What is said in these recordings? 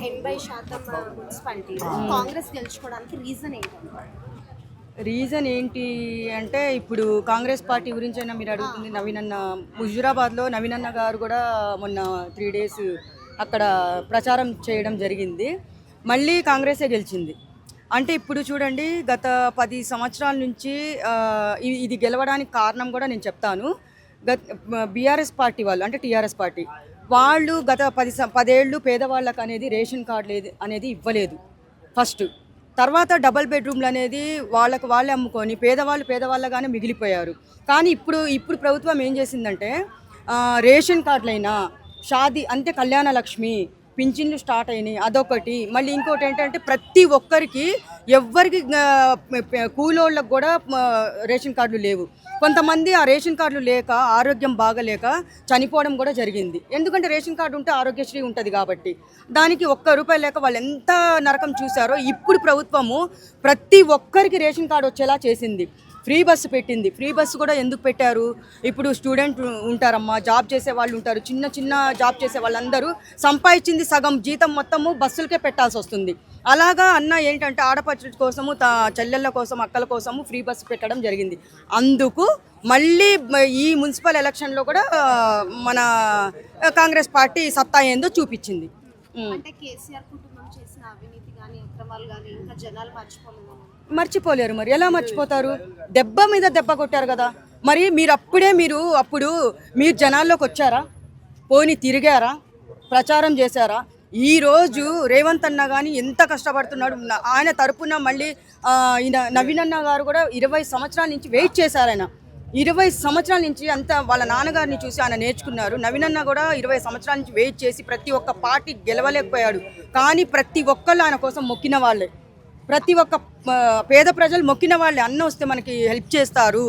80% మున్సిపాలిటీలో కాంగ్రెస్ గెలుచుకోవడానికి రీజన్ ఏంటంటే? రీజన్ ఏంటి అంటే ఇప్పుడు కాంగ్రెస్ పార్టీ గురించి అయినా మీరు అడుగుతుంది. నవీనన్న హుజురాబాద్లో నవీనన్న గారు కూడా మొన్న 3 days అక్కడ ప్రచారం చేయడం జరిగింది. మళ్ళీ కాంగ్రెసే గెలిచింది. అంటే ఇప్పుడు చూడండి, గత 10 సంవత్సరాల నుంచి ఇది గెలవడానికి కారణం కూడా నేను చెప్తాను. బీఆర్ఎస్ పార్టీ వాళ్ళు, అంటే టీఆర్ఎస్ పార్టీ వాళ్ళు గత 10 ఏళ్ళు పేదవాళ్ళకు అనేది రేషన్ కార్డు అనేది ఇవ్వలేదు ఫస్ట్. తర్వాత డబల్ బెడ్రూమ్లు అనేది వాళ్ళే అమ్ముకొని పేదవాళ్ళగానే మిగిలిపోయారు. కానీ ఇప్పుడు ప్రభుత్వం ఏం చేసిందంటే రేషన్ కార్డులైనా, షాదీ అంటే కళ్యాణ లక్ష్మి, పింఛన్లు స్టార్ట్ అయినాయి, అదొకటి. మళ్ళీ ఇంకోటి ఏంటంటే ప్రతి ఒక్కరికి, ఎవ్వరికి కూలోళ్ళకు కూడా రేషన్ కార్డులు లేవు. కొంతమంది ఆ రేషన్ కార్డులు లేక, ఆరోగ్యం బాగలేక చనిపోవడం కూడా జరిగింది. ఎందుకంటే రేషన్ కార్డు ఉంటే ఆరోగ్యశ్రీ ఉంటుంది కాబట్టి. దానికి ₹1 లేక వాళ్ళు ఎంత నరకం చూశారో ఇప్పుడు ప్రభుత్వము ప్రతి ఒక్కరికి రేషన్ కార్డు వచ్చేలా చేసింది. ఫ్రీ బస్సు పెట్టింది. ఫ్రీ బస్సు కూడా ఎందుకు పెట్టారు? ఇప్పుడు స్టూడెంట్ ఉంటారమ్మా, జాబ్ చేసే వాళ్ళు ఉంటారు, చిన్న జాబ్ చేసే వాళ్ళందరూ సంపాదించింది సగం జీతం మొత్తము బస్సులకే పెట్టాల్సి వస్తుంది. అలాగా అన్న ఏంటంటే ఆడపడుచు కోసము, చెల్లెళ్ళ కోసం, అక్కల కోసము ఫ్రీ బస్సు పెట్టడం జరిగింది. అందుకు మళ్ళీ ఈ మున్సిపల్ ఎలక్షన్లో కూడా మన కాంగ్రెస్ పార్టీ సత్తా ఏందో చూపించింది. అంటే కేసీఆర్ కుటుంబం చేసిన అవినీతి కానీ, అక్రమాలు కానీ ఇంకా జనాలు మర్చిపోలేరు. మరి ఎలా మర్చిపోతారు? దెబ్బ మీద దెబ్బ కొట్టారు కదా. మరి అప్పుడు మీరు జనాల్లోకి వచ్చారా? పోని తిరిగారా? ప్రచారం చేశారా? ఈరోజు రేవంత్ అన్న కానీ ఎంత కష్టపడుతున్నాడు. ఆయన తరపున మళ్ళీ నవీనన్న గారు కూడా 20 సంవత్సరాల నుంచి వెయిట్ చేశారు. ఆయన 20 సంవత్సరాల నుంచి అంతా వాళ్ళ నాన్నగారిని చూసి ఆయన నేర్చుకున్నారు. నవీనన్న కూడా 20 సంవత్సరాల నుంచి వెయిట్ చేసి ప్రతి ఒక్క పార్టీ గెలవలేకపోయాడు. కానీ ప్రతి ఒక్కళ్ళు ఆయన కోసం మొక్కిన వాళ్ళే. ప్రతి ఒక్క పేద ప్రజలు మొక్కిన వాళ్ళే. అన్న వస్తే మనకి హెల్ప్ చేస్తారు,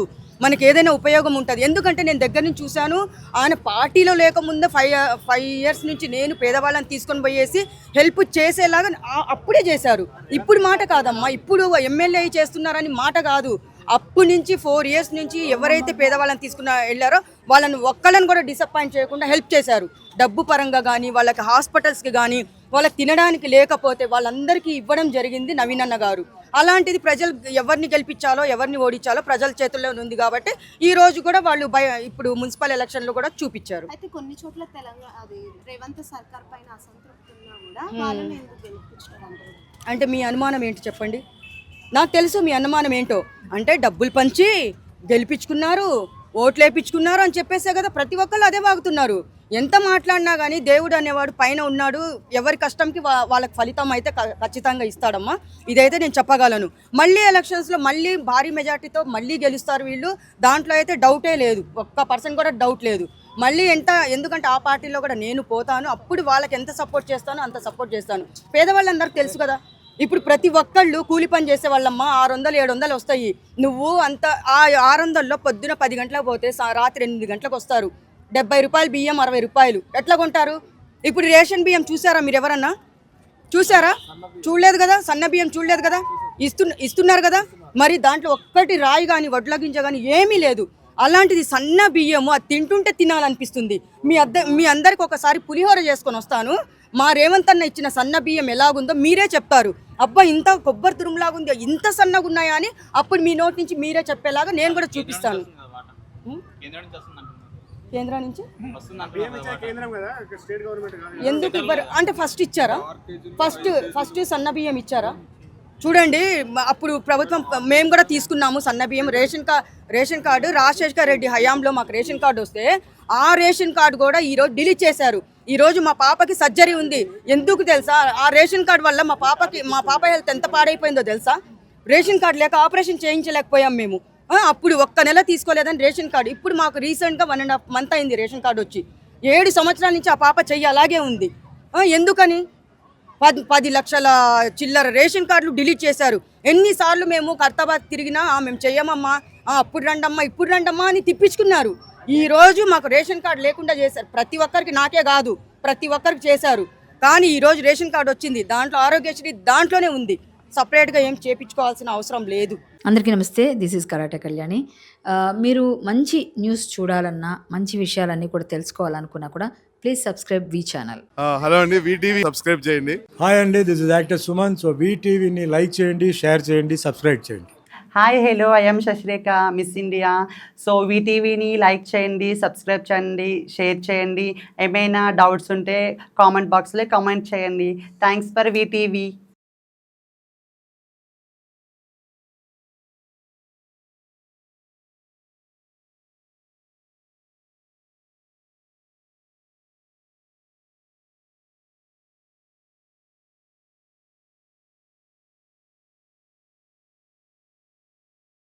మనకి ఏదైనా ఉపయోగం ఉంటుంది. ఎందుకంటే నేను దగ్గర నుంచి చూశాను. ఆయన పార్టీలో లేకముందే 5 years నుంచి నేను పేదవాళ్ళని తీసుకొని పోయేసి హెల్ప్ చేసేలాగా అప్పుడే చేశారు. ఇప్పుడు మాట కాదమ్మా, ఇప్పుడు ఎమ్మెల్యే చేస్తున్నారని మాట కాదు. అప్పటి నుంచి 4 years నుంచి ఎవరైతే పేదవాళ్ళని వెళ్ళారో వాళ్ళని ఒక్కళ్ళని కూడా డిసప్పాయింట్ చేయకుండా హెల్ప్ చేశారు. డబ్బు పరంగా కానీ, వాళ్ళకి హాస్పిటల్స్కి కానీ, వాళ్ళకి తినడానికి లేకపోతే వాళ్ళందరికీ ఇవ్వడం జరిగింది నవీనన్న గారు. అలాంటిది ప్రజలు ఎవరిని గెలిపించాలో, ఎవరిని ఓడించాలో ప్రజల చేతుల్లో ఉంది కాబట్టి ఈ రోజు కూడా వాళ్ళు ఇప్పుడు మున్సిపల్ ఎలక్షన్లో కూడా చూపించారు. అయితే కొన్ని చోట్ల తెలంగాణ రేవంత్ సర్కార్ పైన అసంతృప్తి ఉన్నా కూడా వాళ్ళని ఎందుకు గెలిపించారు అంటే మీ అనుమానం ఏంటి చెప్పండి? నాకు తెలుసు మీ అనుమానం ఏంటో. అంటే డబ్బులు పంచి గెలిపించుకున్నారు, ఓట్లు వేయించుకున్నారు అని చెప్పేసే కదా ప్రతి ఒక్కళ్ళు అదే వాగుతున్నారు. ఎంత మాట్లాడినా కానీ దేవుడు అనేవాడు పైన ఉన్నాడు. ఎవరి కష్టంకి వాళ్ళకి ఫలితం అయితే ఖచ్చితంగా ఇస్తాడమ్మా. ఇదైతే నేను చెప్పగలను. మళ్ళీ ఎలక్షన్స్లో మళ్ళీ భారీ మెజార్టీతో మళ్ళీ గెలుస్తారు వీళ్ళు. దాంట్లో అయితే డౌటే లేదు, 1% కూడా డౌట్ లేదు. మళ్ళీ ఎందుకంటే ఆ పార్టీలో కూడా నేను పోతాను. అప్పుడు వాళ్ళకి ఎంత సపోర్ట్ చేస్తానో అంత సపోర్ట్ చేస్తాను. పేదవాళ్ళందరికీ తెలుసు కదా. ఇప్పుడు ప్రతి ఒక్కళ్ళు కూలి పని చేసే వాళ్ళమ్మ 600-700 వస్తాయి. నువ్వు అంత ఆ 600లో పొద్దున 10 గంటలకు పోతే రాత్రి 8 గంటలకు వస్తారు. ₹70 బియ్యం, ₹60 ఎట్లా కొంటారు? ఇప్పుడు రేషన్ బియ్యం చూసారా మీరు? ఎవరన్నా చూసారా? చూడలేదు కదా. సన్న బియ్యం చూడలేదు కదా. ఇస్తున్నారు కదా. మరి దాంట్లో ఒక్కటి రాయి కానీ, వడ్ల గింజ కానీ ఏమీ లేదు. అలాంటిది సన్న బియ్యము అది తింటుంటే తినాలనిపిస్తుంది. మీ అందరికి ఒకసారి పులిహోర చేసుకొని వస్తాను. మా రేవంత్ అన్న ఇచ్చిన సన్న బియ్యం ఎలాగుందో మీరే చెప్తారు. అబ్బా ఇంత కొబ్బరి తురుములాగుంది, ఇంత సన్నగా ఉన్నాయా అని అప్పుడు మీ నోటి నుంచి మీరే చెప్పేలాగా నేను కూడా చూపిస్తాను. కేంద్రం నుంచి ఎందుకు ఇవ్వరు అంటే ఫస్ట్ ఇచ్చారా? ఫస్ట్ సన్న బియ్యం ఇచ్చారా? చూడండి, అప్పుడు ప్రభుత్వం మేము కూడా తీసుకున్నాము సన్న బియ్యం. రేషన్ కార్డు రాజశేఖర రెడ్డి హయాంలో మాకు రేషన్ కార్డు వస్తే ఆ రేషన్ కార్డు కూడా ఈరోజు డిలీట్ చేశారు. ఈరోజు మా పాపకి సర్జరీ ఉంది. ఎందుకు తెలుసా? ఆ రేషన్ కార్డు వల్ల మా పాప హెల్త్ ఎంత పాడైపోయిందో తెలుసా? రేషన్ కార్డు లేక ఆపరేషన్ చేయించలేకపోయాం మేము. అప్పుడు 1 నెల తీసుకోలేదని రేషన్ కార్డు. ఇప్పుడు మాకు రీసెంట్గా 1.5 month అయింది రేషన్ కార్డు వచ్చి. 7 సంవత్సరాల నుంచి ఆ పాప చెయ్యి అలాగే ఉంది. ఎందుకని? 10 లక్షల చిల్లర రేషన్ కార్డులు డిలీట్ చేశారు. ఎన్నిసార్లు మేము ఖైరతాబాద్ తిరిగినా మేము చెయ్యమమ్మా, అప్పుడు రండమ్మా, ఇప్పుడు రండమ్మా అని తిప్పించుకున్నారు. ఈరోజు మాకు రేషన్ కార్డు లేకుండా చేశారు. ప్రతి ఒక్కరికి, నాకే కాదు ప్రతి ఒక్కరికి చేశారు. కానీ ఈరోజు రేషన్ కార్డు వచ్చింది, దాంట్లో ఆరోగ్యశ్రీ దాంట్లోనే ఉంది. సపరేట్గా ఏం చేయించుకోవాల్సిన అవసరం లేదు. అందరికీ నమస్తే, దిస్ ఈజ్ కరాటే కళ్యాణి. మీరు మంచి న్యూస్ చూడాలన్నా, మంచి విషయాలన్నీ కూడా తెలుసుకోవాలనుకున్నా కూడా Please subscribe V channel. Hello అండి, వీటీవీ సబ్స్క్రైబ్ చేయండి. హాయ్ అండి, this is actor Suman. So వీటీవీని లైక్ చేయండి, షేర్ చేయండి, సబ్స్క్రైబ్ చేయండి. Hi hello I'm Sasirekha, miss India. So వీటీవీని లైక్ చేయండి, సబ్స్క్రైబ్ చేయండి, షేర్ చేయండి. ఏమైనా డౌట్స్ ఉంటే కామెంట్ బాక్స్లో కామెంట్ చేయండి. Thanks for VTV.